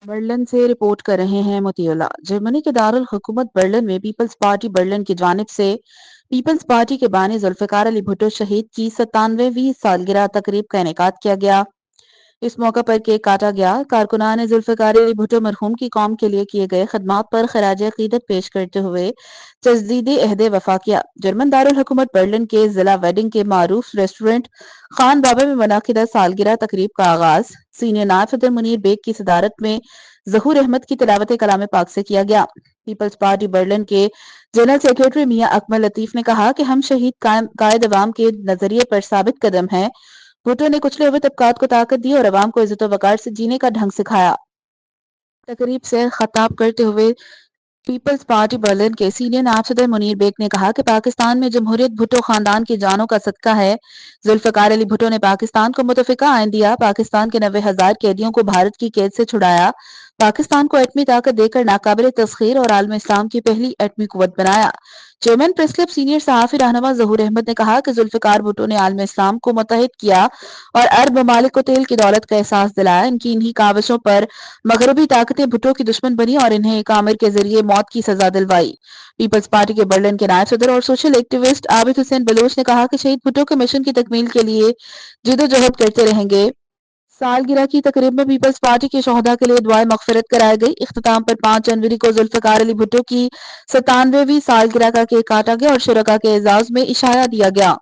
Berlin سے report کر رہے ہیں مطیع اللہ۔ جرمنی کے دارالحکومت برلن میں پیپلز پارٹی برلن کی جانب سے پیپلز پارٹی کے بانی ذوالفقار علی بھٹو شہید کی 97ویں سالگرہ تقریب کا انعقاد کیا گیا۔ اس موقع پر کیک کاٹا گیا۔ کارکنان ذوالفقار علی بھٹو مرحوم کی قوم کے لیے کیے گئے خدمات پر خراج عقیدت پیش کرتے ہوئے تجدید عہد وفا کیا۔ جرمن دارالحکومت برلن کے ضلع ویڈنگ کے معروف ریسٹورنٹ خان بابا میں منعقدہ سالگرہ تقریب کا آغاز سینئر نائب صدر منیر بیگ کی صدارت میں ظہور احمد کی تلاوت کلام پاک سے کیا گیا۔ پیپلز پارٹی برلن کے جنرل سیکریٹری میاں اکمل لطیف نے کہا کہ ہم شہید قائد عوام کے نظریے پر ثابت قدم ہیں۔ بھٹو نے کچلے ہوئے طبقات کو طاقت دی اور عوام کو عزت و وقار سے جینے کا ڈھنگ سکھایا۔ تقریب سے خطاب کرتے ہوئے پیپلز پارٹی برلن کے سینئر نائب صدر منیر بیگ نے کہا کہ پاکستان میں جمہوریت بھٹو خاندان کی جانوں کا صدقہ ہے۔ ذوالفقار علی بھٹو نے پاکستان کو متفقہ آئین دیا، پاکستان کے 90,000 قیدیوں کو بھارت کی قید سے چھڑایا، پاکستان کو ایٹمی طاقت دے کر ناقابل تسخیر اور عالم اسلام کی پہلی ایٹمی قوت بنایا۔ چیئرمین پریس کلب سینئر صحافی رہنما ظہور احمد نے کہا کہ ذوالفقار بھٹو نے عالم اسلام کو متحد کیا اور عرب ممالک کو تیل کی دولت کا احساس دلایا۔ ان کی انہی کاوشوں پر مغربی طاقتیں بھٹو کی دشمن بنی اور انہیں ایک آمر کے ذریعے موت کی سزا دلوائی۔ پیپلز پارٹی کے برلن کے نائب صدر اور سوشل ایکٹیوسٹ عابد حسین بلوچ نے کہا کہ شہید بھٹو کے مشن کی تکمیل کے لیے جدوجہد کرتے رہیں گے۔ سالگرہ کی تقریب میں پیپلز پارٹی کے شہداء کے لیے دعائے مغفرت کرائی گئی۔ اختتام پر 5 جنوری کو ذوالفقار علی بھٹو کی 97ویں سالگرہ کا کیک کاٹا گیا اور شرکاء کے اعزاز میں عشایہ دیا گیا۔